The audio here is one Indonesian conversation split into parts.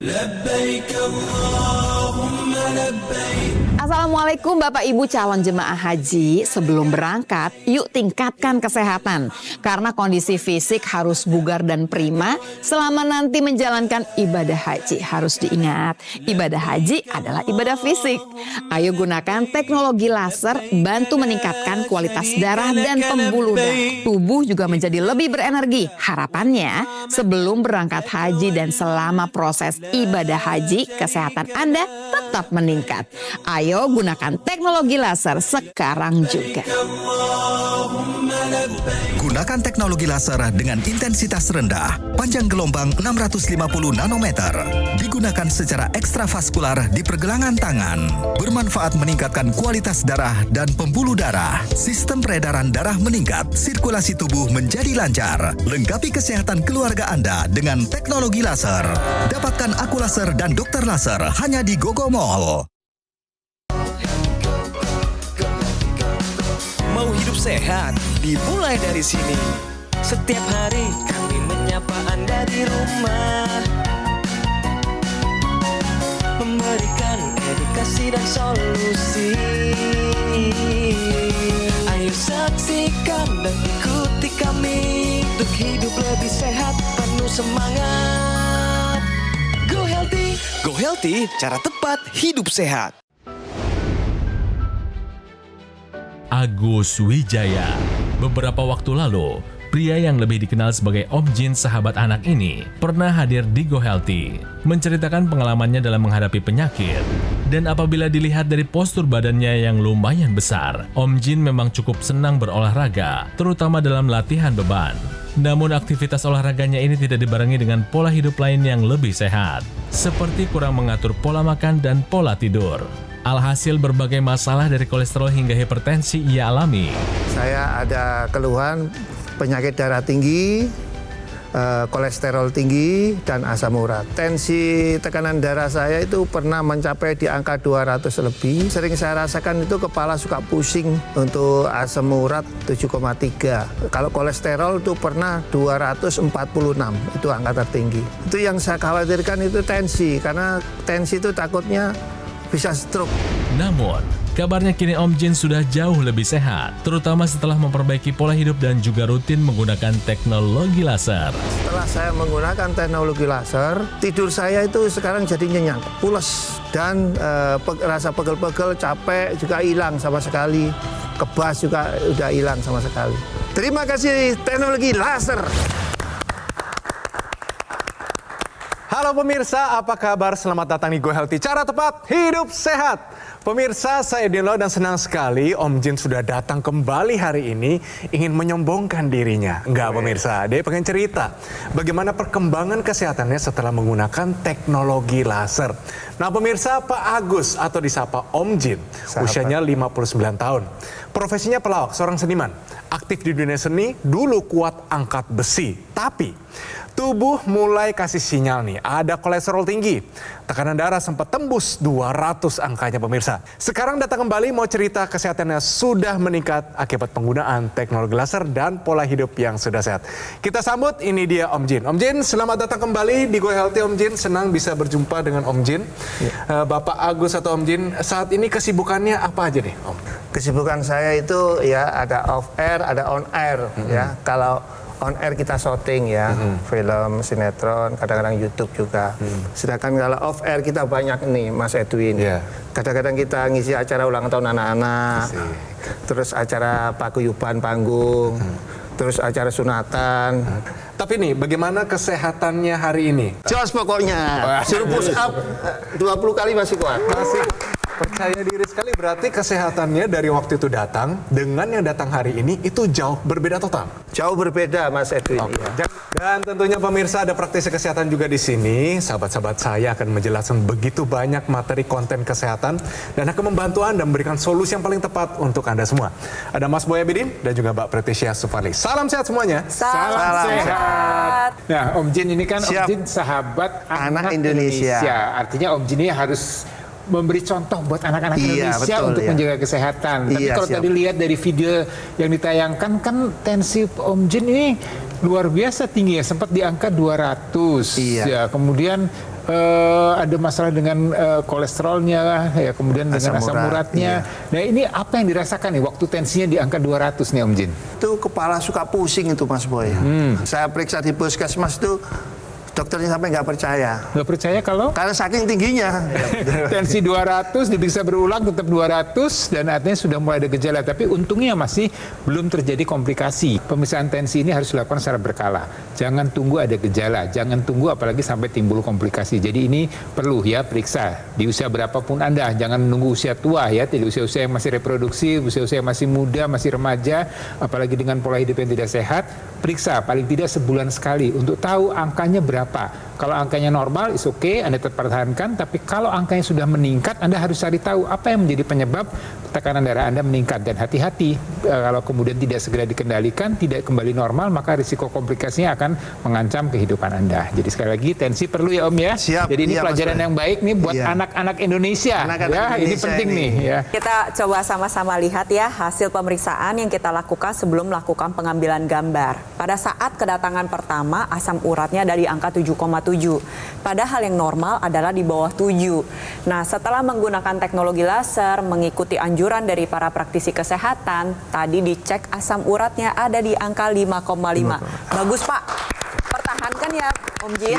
Labbaik Allahumma labbaik. Assalamualaikum Bapak Ibu calon jemaah haji. Sebelum berangkat, yuk tingkatkan kesehatan. Karena kondisi fisik harus bugar dan prima selama nanti menjalankan ibadah haji. Harus diingat, ibadah haji adalah ibadah fisik. Ayo gunakan teknologi laser bantu meningkatkan kualitas darah dan pembuluh darah. Tubuh juga menjadi lebih berenergi. Harapannya sebelum berangkat haji dan selama proses ibadah haji, kesehatan Anda tetap meningkat. Ayo gunakan teknologi laser sekarang juga. Gunakan teknologi laser dengan intensitas rendah, panjang gelombang 650 nanometer. Digunakan secara ekstravaskular di pergelangan tangan. Bermanfaat meningkatkan kualitas darah dan pembuluh darah. Sistem peredaran darah meningkat, sirkulasi tubuh menjadi lancar. Lengkapi kesehatan keluarga Anda dengan teknologi laser. Dapatkan aku laser dan dokter laser hanya di Gogo Mall. Mau hidup sehat, dimulai dari sini. Setiap hari kami menyapa Anda di rumah, memberikan edukasi dan solusi. Ayo saksikan dan ikuti kami untuk hidup lebih sehat, penuh semangat. Go Healthy, Go Healthy, cara tepat hidup sehat. Agus Wijaya. Beberapa waktu lalu, pria yang lebih dikenal sebagai Om Jin sahabat anak ini pernah hadir di Go Healthy, menceritakan pengalamannya dalam menghadapi penyakit. Dan apabila dilihat dari postur badannya yang lumayan besar, Om Jin memang cukup senang berolahraga, terutama dalam latihan beban. Namun aktivitas olahraganya ini tidak dibarengi dengan pola hidup lain yang lebih sehat, seperti kurang mengatur pola makan dan pola tidur. Alhasil berbagai masalah dari kolesterol hingga hipertensi ia alami. Saya ada keluhan penyakit darah tinggi, kolesterol tinggi, dan asam urat. Tensi tekanan darah saya itu pernah mencapai di angka 200 lebih. Sering saya rasakan itu kepala suka pusing. Untuk asam urat 7,3. Kalau kolesterol itu pernah 246, itu angka tertinggi. Itu yang saya khawatirkan itu tensi, karena tensi itu takutnya bisa stroke. Namun, kabarnya kini Om Jin sudah jauh lebih sehat, terutama setelah memperbaiki pola hidup dan juga rutin menggunakan teknologi laser. Setelah saya menggunakan teknologi laser, tidur saya itu sekarang jadi nyenyak, pules, dan rasa pegel-pegel, capek juga hilang sama sekali, kebas juga udah hilang sama sekali. Terima kasih teknologi laser. Halo pemirsa, apa kabar? Selamat datang di Go Healthy, cara tepat hidup sehat. Pemirsa, saya Dinlo dan senang sekali Om Jin sudah datang kembali hari ini ingin menyombongkan dirinya. Enggak pemirsa, dia pengen cerita bagaimana perkembangan kesehatannya setelah menggunakan teknologi laser. Nah pemirsa, Pak Agus atau disapa Om Jin, usianya 59 tahun. Profesinya pelawak, seorang seniman. Aktif di dunia seni, dulu kuat angkat besi. Tapi tubuh mulai kasih sinyal nih, ada kolesterol tinggi. Tekanan darah sempat tembus 200 angkanya pemirsa. Sekarang datang kembali mau cerita kesehatannya sudah meningkat akibat penggunaan teknologi laser dan pola hidup yang sudah sehat. Kita sambut, ini dia Om Jin. Om Jin, selamat datang kembali di Go Healthy Om Jin. Senang bisa berjumpa dengan Om Jin. Bapak Agus atau Om Jin, saat ini kesibukannya apa aja nih Om? Kesibukan saya itu ya ada off air, ada on air. Ya, kalau on air kita syuting ya, film, sinetron, kadang-kadang YouTube juga. Sedangkan kalau off air kita banyak nih, Mas Edwin. Kadang-kadang kita ngisi acara ulang tahun anak-anak, terus acara paguyuban panggung, terus acara sunatan. Tapi nih, bagaimana kesehatannya hari ini? Jos pokoknya, suruh push up 20 kali masih kuat. Masih percaya diri sekali, berarti kesehatannya dari waktu itu datang dengan yang datang hari ini itu jauh berbeda total. Jauh berbeda Mas Edwin. Ya. Dan tentunya pemirsa ada praktisi kesehatan juga di sini. Sahabat-sahabat saya akan menjelaskan begitu banyak materi konten kesehatan dan akan membantu Anda memberikan solusi yang paling tepat untuk Anda semua. Ada Mas Boy Abidin dan juga Mbak Pretisha Sufarli. Salam sehat semuanya. Salam sehat. Nah, Om Jin ini kan Siap. Om Jin sahabat Anak Indonesia. Artinya Om Jin ini harus memberi contoh buat anak-anak Indonesia betul, untuk menjaga kesehatan. Tapi kalau siap. tadi lihat dari video yang ditayangkan kan tensi Om Jin ini luar biasa tinggi ya, sempat di angka 200. Iya. Ya, kemudian ada masalah dengan kolesterolnya, ya kemudian dengan asam uratnya. Nah ini apa yang dirasakan nih waktu tensinya di angka 200 nih Om Jin? Itu kepala suka pusing itu Mas Boy. Saya periksa di puskesmas itu dokternya sampai nggak percaya. Nggak percaya kalau? Karena saking tingginya. Tensi 200 diperiksa berulang tetap 200 dan artinya sudah mulai ada gejala. Tapi untungnya masih belum terjadi komplikasi. Pemeriksaan tensi ini harus dilakukan secara berkala. Jangan tunggu ada gejala, jangan tunggu apalagi sampai timbul komplikasi. Jadi ini perlu ya periksa di usia berapapun Anda. Jangan nunggu usia tua ya, di usia-usia yang masih reproduksi, usia-usia yang masih muda, masih remaja, apalagi dengan pola hidup yang tidak sehat. Periksa paling tidak sebulan sekali untuk tahu angkanya berapa. Kalau angkanya normal, is okay, Anda tetap pertahankan. Tapi kalau angkanya sudah meningkat, Anda harus cari tahu apa yang menjadi penyebab tekanan darah Anda meningkat. Dan hati-hati, kalau kemudian tidak segera dikendalikan, tidak kembali normal, maka risiko komplikasinya akan mengancam kehidupan Anda. Jadi sekali lagi, tensi perlu ya Om ya. Siap, jadi ini iya, pelajaran yang baik nih buat anak-anak Indonesia. Ini penting nih ya. Kita coba sama-sama lihat ya hasil pemeriksaan yang kita lakukan sebelum melakukan pengambilan gambar. Pada saat kedatangan pertama, asam uratnya dari angka 7,7. Padahal yang normal adalah di bawah 7. Nah, setelah menggunakan teknologi laser, mengikuti anjuran dari para praktisi kesehatan, tadi dicek asam uratnya ada di angka 5,5. Bagus Pak, pertahankan ya Om Jin.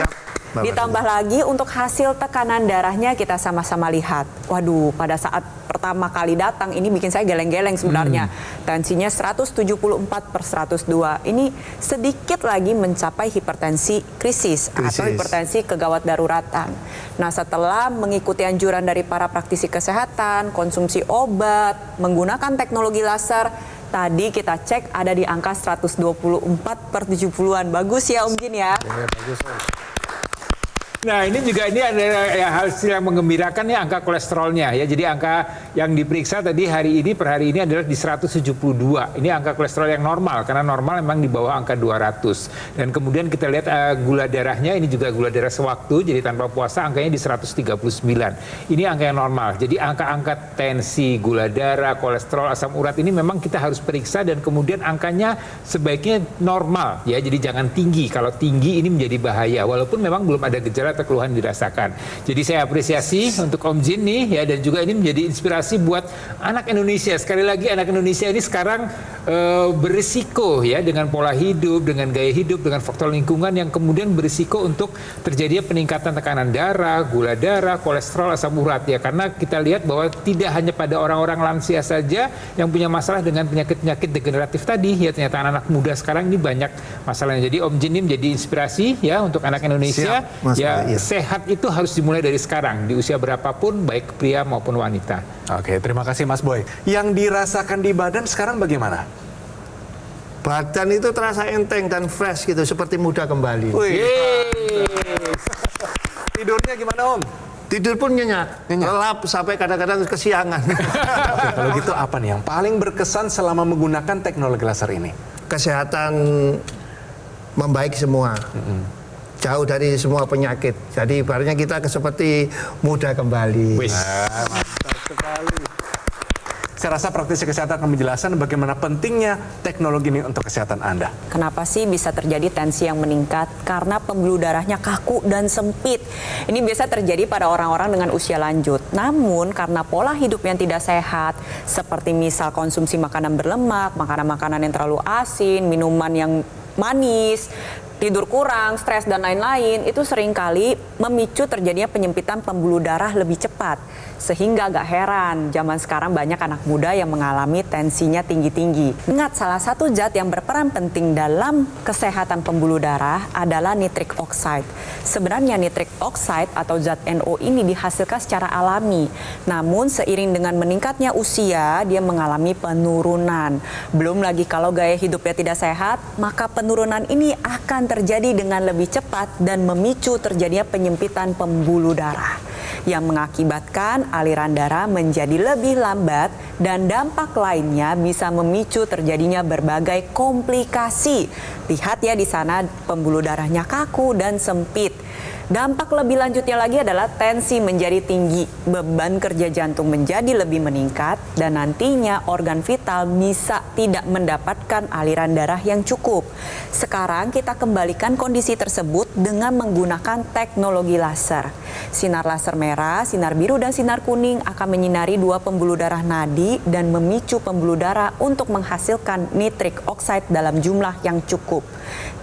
Ditambah lagi untuk hasil tekanan darahnya kita sama-sama lihat. Waduh, pada saat pertama kali datang ini bikin saya geleng-geleng sebenarnya. Tensinya 174/102. Ini sedikit lagi mencapai hipertensi krisis atau hipertensi kegawat daruratan. Nah, setelah mengikuti anjuran dari para praktisi kesehatan, konsumsi obat, menggunakan teknologi laser, tadi kita cek ada di angka 124/70-an. Bagus ya Om Jin ya? Bagus. Nah ini juga ini ada hasil yang menggembirakan ya angka kolesterolnya ya. Jadi angka yang diperiksa tadi hari ini per hari ini adalah di 172. Ini angka kolesterol yang normal karena normal memang di bawah angka 200. Dan kemudian kita lihat gula darahnya ini juga gula darah sewaktu jadi tanpa puasa angkanya di 139. Ini angka yang normal. Jadi angka-angka tensi, gula darah, kolesterol, asam urat ini memang kita harus periksa dan kemudian angkanya sebaiknya normal ya. Jadi jangan tinggi. Kalau tinggi ini menjadi bahaya walaupun memang belum ada gejala atau keluhan dirasakan. Jadi saya apresiasi untuk Om Jin nih ya dan juga ini menjadi inspirasi buat anak Indonesia. Sekali lagi anak Indonesia ini sekarang berisiko ya dengan pola hidup, dengan gaya hidup, dengan faktor lingkungan yang kemudian berisiko untuk terjadinya peningkatan tekanan darah, gula darah, kolesterol, asam urat ya. Karena kita lihat bahwa tidak hanya pada orang-orang lansia saja yang punya masalah dengan penyakit-penyakit degeneratif tadi ya, ternyata anak-anak muda sekarang ini banyak masalahnya. Jadi Om Jin ini menjadi inspirasi ya untuk anak Indonesia. Siap, Mas ya. Iya. Sehat itu harus dimulai dari sekarang, di usia berapapun, baik pria maupun wanita. Oke, terima kasih Mas Boy. Yang dirasakan di badan sekarang bagaimana? Badan itu terasa enteng dan fresh gitu, seperti muda kembali. Tidurnya gimana Om? Tidur pun nyenyak, lelap sampai kadang-kadang kesiangan. Oke, kalau gitu apa nih yang paling berkesan selama menggunakan teknologi laser ini? Kesehatan membaik semua. Jauh dari semua penyakit. Jadi ibaratnya kita seperti muda kembali. Mantap sekali. Saya rasa praktisi kesehatan akan menjelaskan bagaimana pentingnya teknologi ini untuk kesehatan Anda. Kenapa sih bisa terjadi tensi yang meningkat? Karena pembuluh darahnya kaku dan sempit. Ini biasa terjadi pada orang-orang dengan usia lanjut. Namun karena pola hidup yang tidak sehat, seperti misal konsumsi makanan berlemak, makanan-makanan yang terlalu asin, minuman yang manis, tidur kurang, stres dan lain-lain, itu seringkali memicu terjadinya penyempitan pembuluh darah lebih cepat. Sehingga agak heran, zaman sekarang banyak anak muda yang mengalami tensinya tinggi-tinggi. Ingat, salah satu zat yang berperan penting dalam kesehatan pembuluh darah adalah nitric oxide. Sebenarnya nitric oxide atau zat NO ini dihasilkan secara alami. Namun seiring dengan meningkatnya usia, dia mengalami penurunan. Belum lagi kalau gaya hidupnya tidak sehat, maka penurunan ini akan terjadi dengan lebih cepat dan memicu terjadinya penyempitan pembuluh darah yang mengakibatkan aliran darah menjadi lebih lambat dan dampak lainnya bisa memicu terjadinya berbagai komplikasi. Lihat ya di sana pembuluh darahnya kaku dan sempit. Dampak lebih lanjutnya lagi adalah tensi menjadi tinggi, beban kerja jantung menjadi lebih meningkat, dan nantinya organ vital bisa tidak mendapatkan aliran darah yang cukup. Sekarang kita kembalikan kondisi tersebut dengan menggunakan teknologi laser. Sinar laser merah, sinar biru, dan sinar kuning akan menyinari dua pembuluh darah nadi dan memicu pembuluh darah untuk menghasilkan nitric oxide dalam jumlah yang cukup.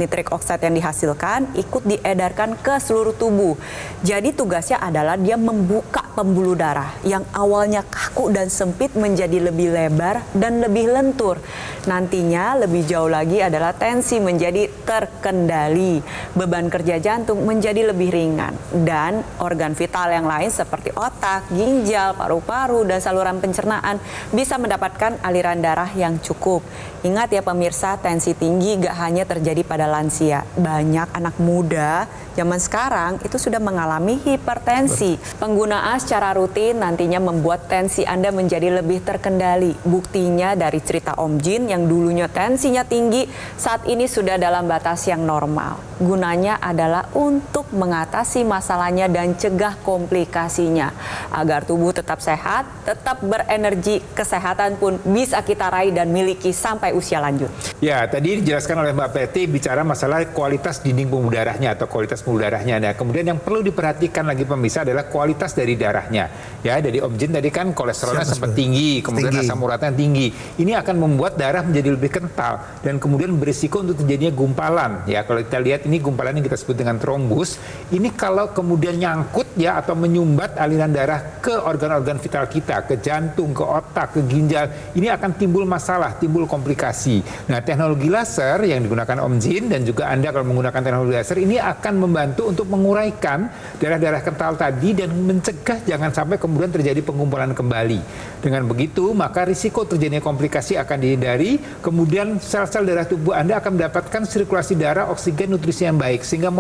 Nitric oxide yang dihasilkan ikut diedarkan ke seluruh tubuh. Jadi tugasnya adalah dia membuka pembuluh darah yang awalnya kaku dan sempit menjadi lebih lebar dan lebih lentur. Nantinya lebih jauh lagi adalah tensi menjadi terkendali, beban kerja jantung menjadi lebih ringan, dan organ vital yang lain seperti otak, ginjal, paru-paru, dan saluran pencernaan bisa mendapatkan aliran darah yang cukup. Ingat ya pemirsa, tensi tinggi gak hanya terjadi pada lansia. Banyak anak muda zaman sekarang itu sudah mengalami hipertensi. Penggunaan secara rutin nantinya membuat tensi Anda menjadi lebih terkendali. Buktinya dari cerita Om Jin yang dulunya tensinya tinggi, saat ini sudah dalam batas yang normal. Gunanya adalah untuk mengatasi masalahnya dan cegah komplikasinya. Agar tubuh tetap sehat, tetap berenergi, kesehatan pun bisa kita raih dan miliki sampai usia lanjut. Ya, tadi dijelaskan oleh Mbak Peti bicara masalah kualitas dinding pembuluh darahnya atau kualitas pembuluh darahnya. Nah, kemudian yang perlu diperhatikan lagi pemirsa adalah kualitas dari darahnya. Ya, dari Om Jin tadi kan kolesterolnya sempat tinggi, kemudian asam uratnya tinggi. Ini akan membuat darah menjadi lebih kental dan kemudian berisiko untuk terjadinya gumpalan. Ya, kalau kita lihat ini gumpalan yang kita sebut dengan trombus. Ini kalau kemudian nyangkut ya atau menyumbat aliran darah ke organ-organ vital kita, ke jantung, ke otak, ke ginjal, ini akan timbul masalah, timbul komplikasi. Nah, teknologi laser yang digunakan Om Jin dan juga Anda kalau menggunakan teknologi laser ini akan membantu untuk menguraikan darah-darah kental tadi dan mencegah jangan sampai kemudian terjadi pengumpulan kembali. Dengan begitu, maka risiko terjadinya komplikasi akan dihindari, kemudian sel-sel darah tubuh Anda akan mendapatkan sirkulasi darah, oksigen, nutrisi yang baik, sehingga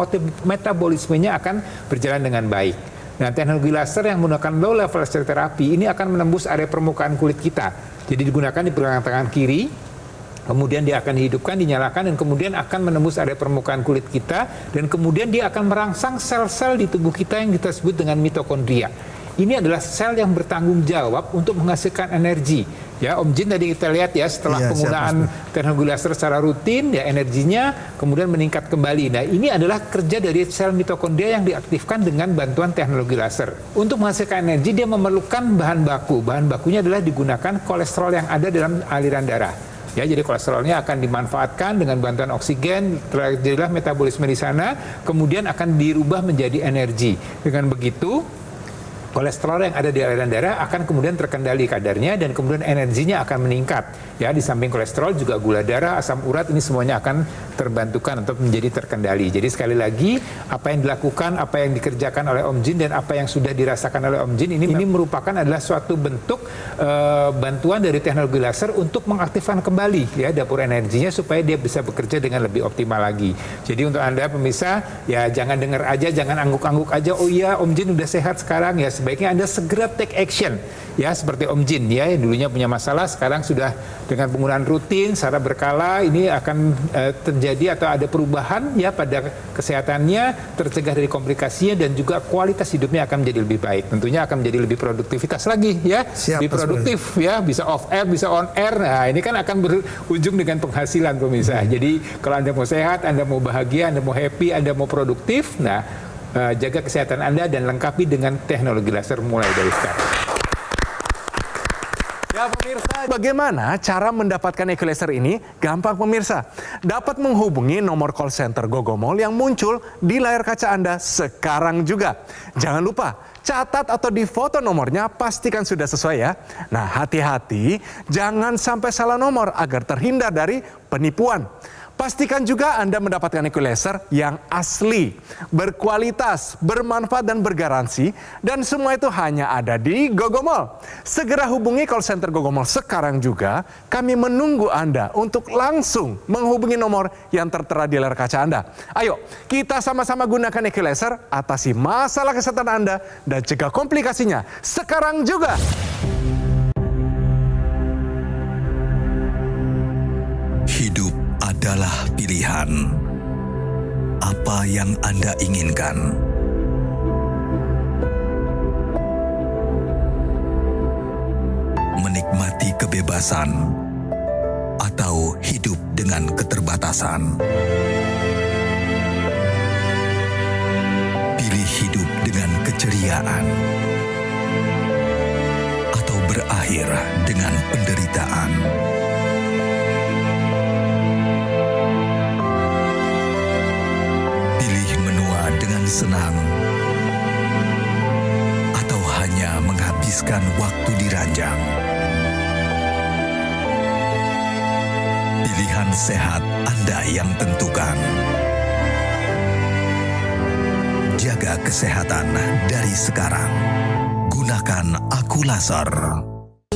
metabolismenya akan berjalan dengan baik. Nah, teknologi laser yang menggunakan low level laser terapi ini akan menembus area permukaan kulit kita. Jadi digunakan di pergelangan tangan kiri, kemudian dia akan dihidupkan, dinyalakan, dan kemudian akan menembus area permukaan kulit kita, dan kemudian dia akan merangsang sel-sel di tubuh kita yang kita sebut dengan mitokondria. Ini adalah sel yang bertanggung jawab untuk menghasilkan energi. Ya, Om Jin tadi kita lihat ya setelah penggunaan teknologi laser secara rutin, ya energinya kemudian meningkat kembali. Nah, ini adalah kerja dari sel mitokondria yang diaktifkan dengan bantuan teknologi laser. Untuk menghasilkan energi, dia memerlukan bahan baku. Bahan bakunya adalah digunakan kolesterol yang ada dalam aliran darah. Ya, jadi kolesterolnya akan dimanfaatkan dengan bantuan oksigen, terjadilah metabolisme di sana, kemudian akan dirubah menjadi energi. Dengan begitu, kolesterol yang ada di aliran darah akan kemudian terkendali kadarnya dan kemudian energinya akan meningkat. Ya, di samping kolesterol juga gula darah, asam urat, ini semuanya akan terbantukan untuk menjadi terkendali. Jadi sekali lagi, apa yang dilakukan, apa yang dikerjakan oleh Om Jin dan apa yang sudah dirasakan oleh Om Jin ini merupakan adalah suatu bentuk bantuan dari teknologi laser untuk mengaktifkan kembali ya dapur energinya supaya dia bisa bekerja dengan lebih optimal lagi. Jadi untuk Anda pemirsa, ya jangan dengar aja, jangan angguk-angguk aja, oh iya Om Jin udah sehat sekarang, ya sebaiknya Anda segera take action. Ya, seperti Om Jin ya, yang dulunya punya masalah, sekarang sudah dengan penggunaan rutin secara berkala, ini akan terjadi atau ada perubahan ya pada kesehatannya, tercegah dari komplikasinya, dan juga kualitas hidupnya akan menjadi lebih baik. Tentunya akan menjadi lebih produktivitas lagi ya, lebih produktif ya, bisa off air, bisa on air. Nah, ini kan akan berujung dengan penghasilan pemirsa. Jadi kalau Anda mau sehat, Anda mau bahagia, Anda mau happy, Anda mau produktif, nah jaga kesehatan Anda dan lengkapi dengan teknologi laser mulai dari sekarang. Ya pemirsa, bagaimana cara mendapatkan equalizer ini? Gampang pemirsa, dapat menghubungi nomor call center Gogomol yang muncul di layar kaca Anda sekarang juga. Jangan lupa, catat atau difoto nomornya, pastikan sudah sesuai ya. Nah, hati-hati, jangan sampai salah nomor agar terhindar dari penipuan. Pastikan juga Anda mendapatkan equalizer yang asli, berkualitas, bermanfaat dan bergaransi, dan semua itu hanya ada di Gogomol. Segera hubungi call center Gogomol sekarang juga. Kami menunggu Anda untuk langsung menghubungi nomor yang tertera di layar kaca Anda. Ayo, kita sama-sama gunakan equalizer, atasi masalah kesehatan Anda dan cegah komplikasinya sekarang juga. Hidup adalah pilihan. Apa yang Anda inginkan? kebebasan atau hidup dengan keterbatasan. Pilih hidup dengan keceriaan atau berakhir dengan penderitaan. Pilih menua dengan senang atau hanya menghabiskan waktu di ranjang. Pilihan sehat Anda yang tentukan. Jaga kesehatan dari sekarang. Gunakan Aku Laser.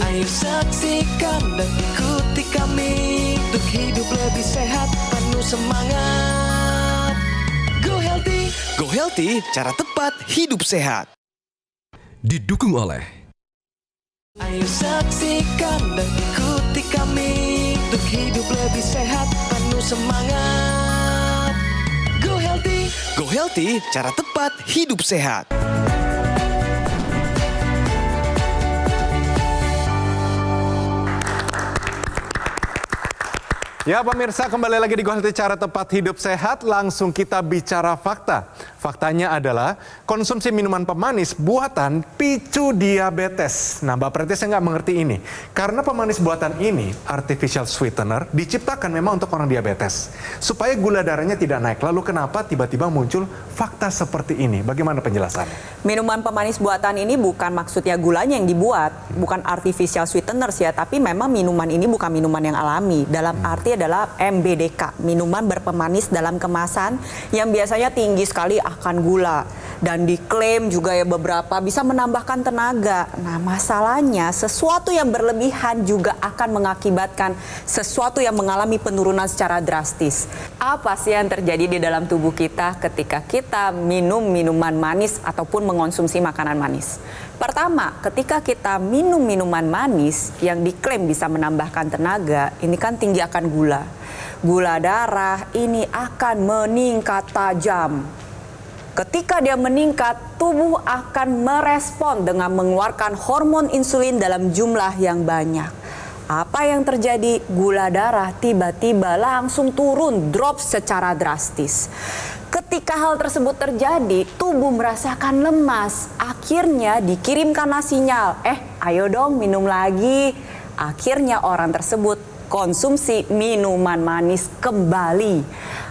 Ayo saksikan dan ikuti kami untuk hidup lebih sehat, penuh semangat. Go Healthy, cara tepat hidup sehat. Didukung oleh Ayo saksikan dan ikuti kami untuk hidup lebih sehat, penuh semangat. Go Healthy, cara tepat hidup sehat. Ya pemirsa, kembali lagi di Go Healthy, cara tepat hidup sehat. Langsung kita bicara fakta. Faktanya adalah konsumsi minuman pemanis buatan picu diabetes. Nah Mbak Preti, saya nggak mengerti ini. Karena pemanis buatan ini, artificial sweetener, diciptakan memang untuk orang diabetes. Supaya gula darahnya tidak naik. Lalu kenapa tiba-tiba muncul fakta seperti ini? Bagaimana penjelasannya? Minuman pemanis buatan ini bukan maksudnya gulanya yang dibuat, bukan artificial sweeteners ya, tapi memang minuman ini bukan minuman yang alami. Dalam arti adalah MBDK, minuman berpemanis dalam kemasan yang biasanya tinggi sekali akan gula. Dan diklaim juga ya beberapa bisa menambahkan tenaga. Nah masalahnya sesuatu yang berlebihan juga akan mengakibatkan sesuatu yang mengalami penurunan secara drastis. Apa sih yang terjadi di dalam tubuh kita ketika kita minum minuman manis ataupun mengonsumsi makanan manis? Pertama, ketika kita minum minuman manis yang diklaim bisa menambahkan tenaga, ini kan tinggi akan gula. Gula darah ini akan meningkat tajam. Ketika dia meningkat, tubuh akan merespon dengan mengeluarkan hormon insulin dalam jumlah yang banyak. Apa yang terjadi? Gula darah tiba-tiba langsung turun, drop secara drastis. Ketika hal tersebut terjadi, tubuh merasakan lemas. Akhirnya dikirimkanlah sinyal, ayo dong minum lagi. Akhirnya orang tersebut konsumsi minuman manis kembali.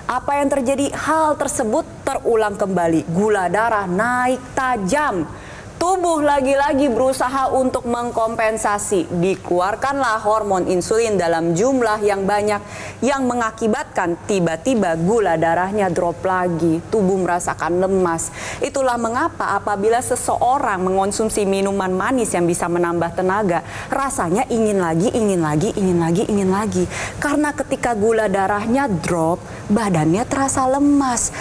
Apa yang terjadi? Hal tersebut terulang kembali. Gula darah naik tajam. Tubuh lagi-lagi berusaha untuk mengkompensasi. Dikeluarkanlah hormon insulin dalam jumlah yang banyak yang mengakibatkan tiba-tiba gula darahnya drop lagi. Tubuh merasakan lemas. Itulah mengapa apabila seseorang mengonsumsi minuman manis yang bisa menambah tenaga, rasanya ingin lagi, ingin lagi, ingin lagi, ingin lagi. Karena ketika gula darahnya drop, badannya terasa lemas.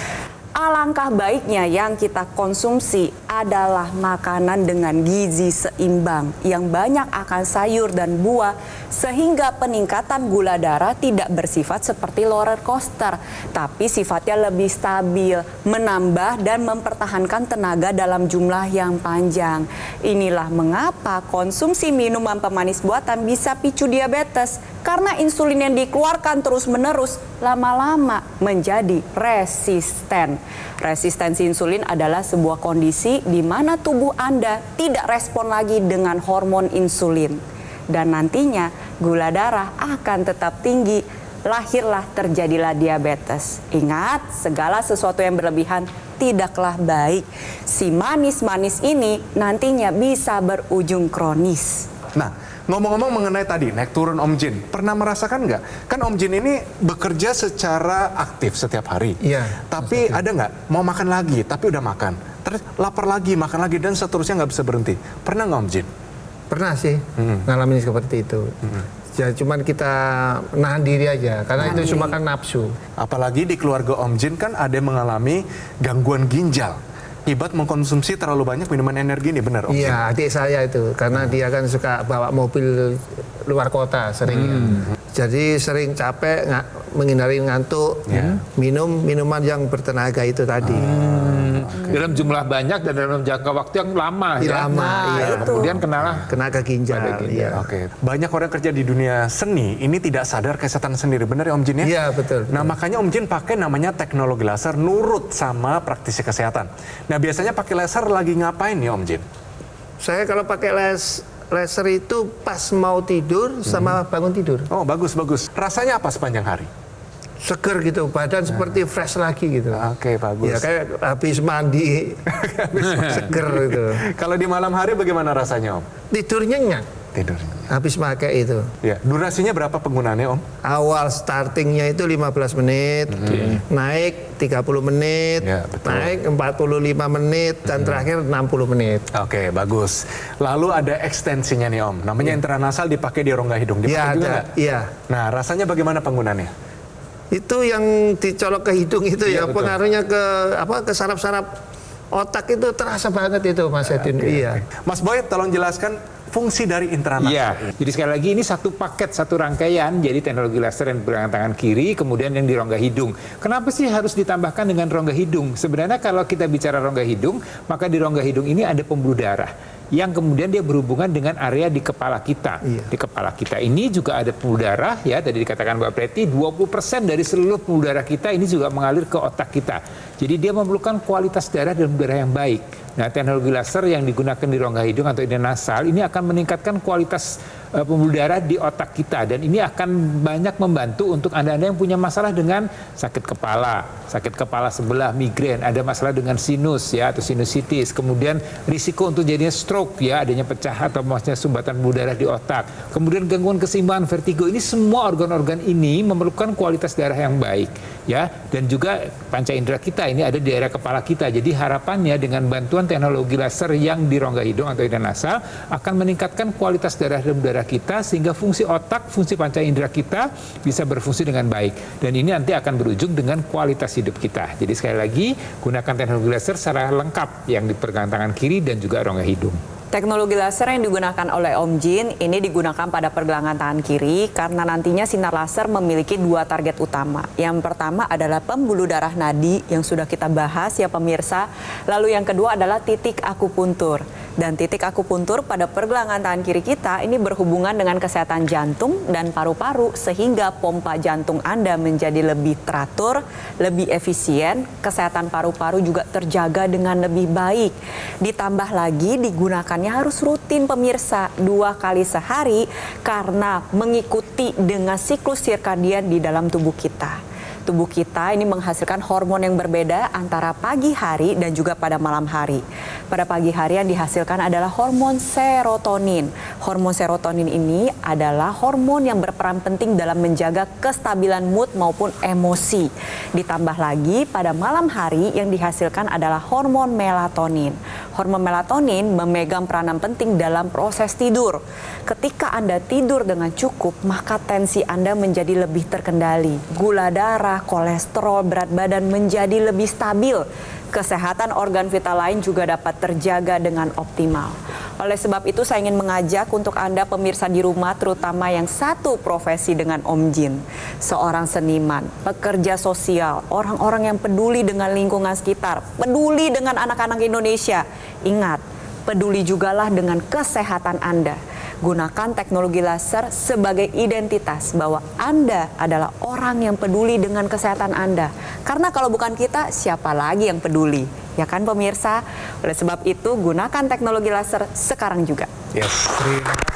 Alangkah baiknya yang kita konsumsi adalah makanan dengan gizi seimbang yang banyak akan sayur dan buah sehingga peningkatan gula darah tidak bersifat seperti roller coaster tapi sifatnya lebih stabil, menambah dan mempertahankan tenaga dalam jumlah yang panjang. Inilah mengapa konsumsi minuman pemanis buatan bisa picu diabetes karena insulin yang dikeluarkan terus-menerus lama-lama menjadi resisten. Resistensi insulin adalah sebuah kondisi di mana tubuh Anda tidak respon lagi dengan hormon insulin. Dan nantinya gula darah akan tetap tinggi, lahirlah terjadilah diabetes. Ingat, segala sesuatu yang berlebihan tidaklah baik. Si manis-manis ini nantinya bisa berujung kronis. Nah, ngomong-ngomong mengenai tadi naik turun Om Jin, pernah merasakan nggak? Kan Om Jin ini bekerja secara aktif setiap hari. Iya. Tapi ada nggak mau makan lagi, tapi udah makan, terus lapar lagi, makan lagi dan seterusnya nggak bisa berhenti. Pernah nggak Om Jin? Pernah sih ngalamin seperti itu. Ya cuman kita nahan diri aja karena itu cuma kan nafsu. Apalagi di keluarga Om Jin kan ada yang mengalami gangguan ginjal akibat mengkonsumsi terlalu banyak minuman energi ini, benar Om Jin? Iya, adik saya itu karena dia kan suka bawa mobil luar kota sering. Jadi sering capek, menghindari ngantuk, minum minuman yang bertenaga itu tadi. dalam jumlah banyak dan dalam jangka waktu yang lama. Lama, iya. Kemudian kena ke ginjal. Iya. Oke. Banyak orang kerja di dunia seni ini tidak sadar kesehatan sendiri, benar ya Om Jin ya? Iya, betul. Nah makanya Om Jin pakai namanya teknologi laser nurut sama praktisi kesehatan. Nah biasanya pakai laser lagi ngapain nih Om Jin? Saya kalau pakai laser itu pas mau tidur sama bangun tidur. Oh bagus. Rasanya apa sepanjang hari? Seger gitu, badan seperti fresh lagi gitu. Oke, bagus. Ya kayak habis mandi, seger gitu. Kalau di malam hari bagaimana rasanya Om? Tidur nyenyak. Tidur. Habis pakai itu. Ya, durasinya berapa penggunaannya Om? Awal startingnya itu 15 menit, naik 30 menit, Ya, betul. naik 45 menit, dan terakhir 60 menit. Oke, bagus. Lalu ada ekstensinya nih Om, namanya intranasal dipakai di rongga hidung. Dipakai Iya, juga ada. nggak? Iya. Nah, rasanya bagaimana penggunaannya? Itu yang dicolok ke hidung itu Iya, ya, betul. pengaruhnya ke saraf-saraf otak itu terasa banget itu Mas Edwin. Iya. Mas Boy, tolong jelaskan fungsi dari intranasal. Iya, jadi sekali lagi ini satu paket, satu rangkaian, jadi teknologi laser yang di pergelangan tangan kiri, kemudian yang di rongga hidung. Kenapa sih harus ditambahkan dengan rongga hidung? Sebenarnya kalau kita bicara rongga hidung, maka di rongga hidung ini ada pembuluh darah yang kemudian dia berhubungan dengan area di kepala kita. Iya. Di kepala kita ini juga ada pembuluh darah, ya tadi dikatakan Mbak Preti, 20% dari seluruh pembuluh darah kita ini juga mengalir ke otak kita. Jadi dia memerlukan kualitas darah dan darah yang baik. Nah, teknologi laser yang digunakan di rongga hidung atau nasal ini akan meningkatkan kualitas pembuluh darah di otak kita, dan ini akan banyak membantu untuk Anda-Anda yang punya masalah dengan sakit kepala sebelah, migrain, ada masalah dengan sinus ya atau sinusitis, kemudian risiko untuk jadinya stroke ya, adanya pecah atau maksudnya sumbatan pembuluh darah di otak, kemudian gangguan keseimbangan, vertigo. Ini semua organ-organ ini memerlukan kualitas darah yang baik ya, dan juga panca indera kita ini ada di area kepala kita. Jadi harapannya dengan bantuan teknologi laser yang di rongga hidung atau nasal akan meningkatkan kualitas darah dan darah kita sehingga fungsi otak, fungsi panca indera kita bisa berfungsi dengan baik, dan ini nanti akan berujung dengan kualitas hidup kita. Jadi sekali lagi gunakan teknologi laser secara lengkap yang di pergelangan tangan kiri dan juga rongga hidung. Teknologi laser yang digunakan oleh Om Jin ini digunakan pada pergelangan tangan kiri karena nantinya sinar laser memiliki dua target utama. Yang pertama adalah pembuluh darah nadi yang sudah kita bahas ya pemirsa. Lalu yang kedua adalah titik akupuntur. Dan titik akupuntur pada pergelangan tangan kiri kita ini berhubungan dengan kesehatan jantung dan paru-paru sehingga pompa jantung Anda menjadi lebih teratur, lebih efisien, kesehatan paru-paru juga terjaga dengan lebih baik. Ditambah lagi digunakannya harus rutin pemirsa 2 kali sehari karena mengikuti dengan siklus sirkadian di dalam tubuh kita. Tubuh kita ini menghasilkan hormon yang berbeda antara pagi hari dan juga pada malam hari. Pada pagi hari yang dihasilkan adalah hormon serotonin. Hormon serotonin ini adalah hormon yang berperan penting dalam menjaga kestabilan mood maupun emosi. Ditambah lagi pada malam hari yang dihasilkan adalah hormon melatonin. Hormon melatonin memegang peranan penting dalam proses tidur. Ketika Anda tidur dengan cukup, maka tensi Anda menjadi lebih terkendali. Gula darah, kolesterol, berat badan menjadi lebih stabil. Kesehatan organ vital lain juga dapat terjaga dengan optimal. Oleh sebab itu saya ingin mengajak untuk Anda pemirsa di rumah, terutama yang satu profesi dengan Om Jin. Seorang seniman, pekerja sosial, orang-orang yang peduli dengan lingkungan sekitar, peduli dengan anak-anak Indonesia. Ingat, peduli jugalah dengan kesehatan Anda. Gunakan teknologi laser sebagai identitas bahwa Anda adalah orang yang peduli dengan kesehatan Anda. Karena kalau bukan kita, siapa lagi yang peduli? Ya kan pemirsa? Oleh sebab itu, gunakan teknologi laser sekarang juga. Yes, terima kasih.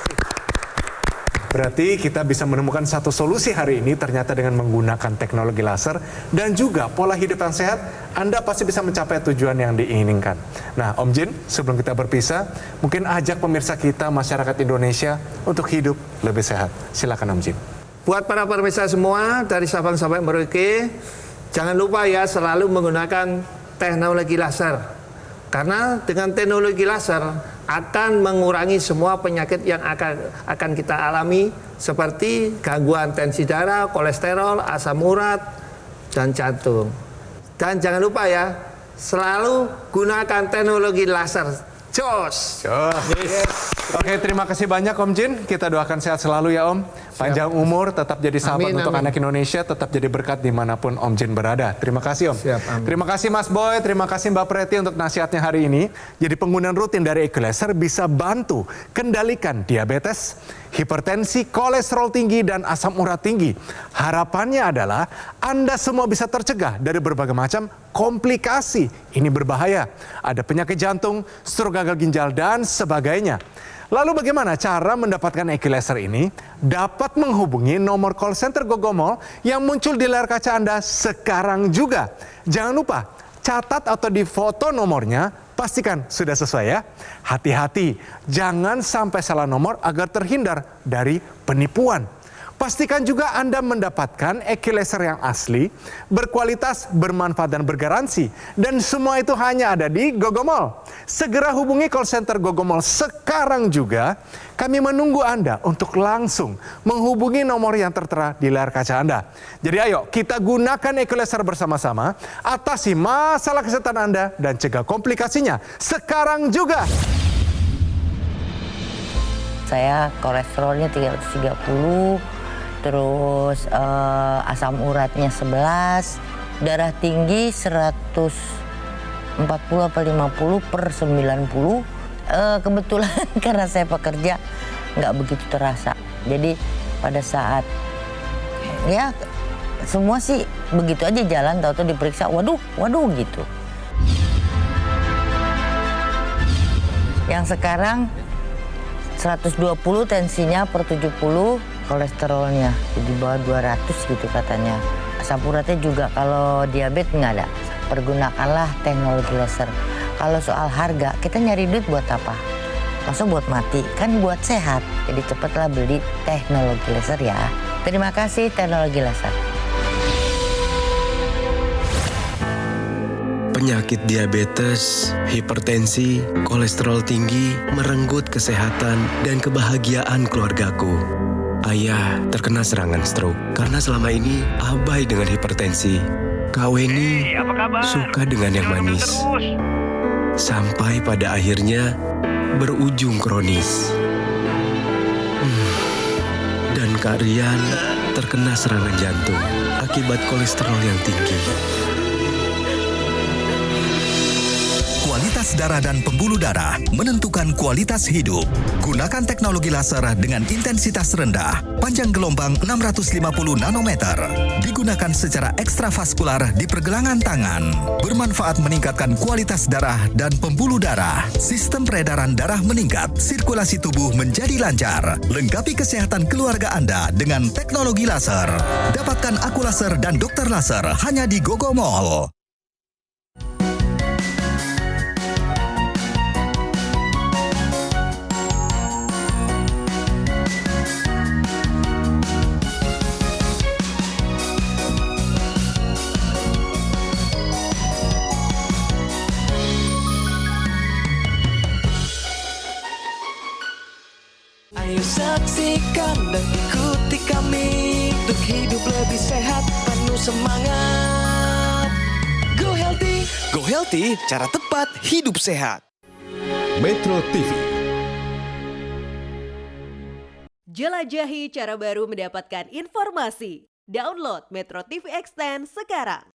Berarti kita bisa menemukan satu solusi hari ini ternyata dengan menggunakan teknologi laser dan juga pola hidup yang sehat, Anda pasti bisa mencapai tujuan yang diinginkan. Nah, Om Jin, sebelum kita berpisah, mungkin ajak pemirsa kita, masyarakat Indonesia untuk hidup lebih sehat. Silakan Om Jin. Buat para pemirsa semua dari Sabang sampai Merauke, jangan lupa ya selalu menggunakan teknologi laser. Karena dengan teknologi laser akan mengurangi semua penyakit yang akan kita alami seperti gangguan tensi darah, kolesterol, asam urat, dan jantung. Dan jangan lupa ya, selalu gunakan teknologi laser. Jos. Oke, terima kasih banyak Om Jin. Kita doakan sehat selalu ya Om. Panjang umur, tetap jadi sahabat Amin, untuk amin. anak Indonesia, tetap jadi berkat dimanapun Om Jin berada. Terima kasih Om. Siap, amin. Terima kasih Mas Boy, terima kasih Mbak Preti untuk nasihatnya hari ini. Jadi penggunaan rutin dari Equalizer bisa bantu kendalikan diabetes, hipertensi, kolesterol tinggi, dan asam urat tinggi. Harapannya adalah Anda semua bisa tercegah dari berbagai macam komplikasi. Ini berbahaya. Ada penyakit jantung, stroke gagal ginjal, dan sebagainya. Lalu bagaimana cara mendapatkan Equalizer ini? Dapat menghubungi nomor call center Gogomol yang muncul di layar kaca Anda sekarang juga. Jangan lupa, catat atau difoto nomornya, pastikan sudah sesuai ya. Hati-hati, jangan sampai salah nomor agar terhindar dari penipuan. Pastikan juga Anda mendapatkan Equalizer yang asli, berkualitas, bermanfaat, dan bergaransi. Dan semua itu hanya ada di Gogomol. Segera hubungi call center Gogomol sekarang juga. Kami menunggu Anda untuk langsung menghubungi nomor yang tertera di layar kaca Anda. Jadi ayo kita gunakan Equalizer bersama-sama, atasi masalah kesehatan Anda dan cegah komplikasinya sekarang juga. Saya kolesterolnya 330, terus asam uratnya 11, darah tinggi 140 apa 50 per 90. Kebetulan karena saya pekerja nggak begitu terasa. Jadi pada saat ya semua sih begitu aja jalan, tahu-tahu diperiksa, waduh gitu. Yang sekarang 120 tensinya per 70, kolesterolnya di bawah 200 gitu katanya. Asam uratnya juga kalau diabetes nggak ada. Pergunakanlah teknologi laser. Kalau soal harga, kita nyari duit buat apa? Masa buat mati? Kan buat sehat. Jadi cepatlah beli teknologi laser ya. Terima kasih teknologi laser. Penyakit diabetes, hipertensi, kolesterol tinggi merenggut kesehatan dan kebahagiaan keluargaku. Ayah terkena serangan stroke karena selama ini abai dengan hipertensi. Kak Weni suka dengan yang manis. Sampai pada akhirnya berujung kronis. Dan Kak Rian terkena serangan jantung akibat kolesterol yang tinggi. Kualitas darah dan pembuluh darah menentukan kualitas hidup. Gunakan teknologi laser dengan intensitas rendah, panjang gelombang 650 nanometer. Digunakan secara ekstravaskular di pergelangan tangan. Bermanfaat meningkatkan kualitas darah dan pembuluh darah. Sistem peredaran darah meningkat, sirkulasi tubuh menjadi lancar. Lengkapi kesehatan keluarga Anda dengan teknologi laser. Dapatkan aku laser dan dokter laser hanya di Gogomol. Ayo saksikan dan ikuti kami untuk hidup lebih sehat, penuh semangat. Go Healthy, cara tepat hidup sehat. Metro TV. Jelajahi cara baru mendapatkan informasi. Download Metro TV Extend sekarang.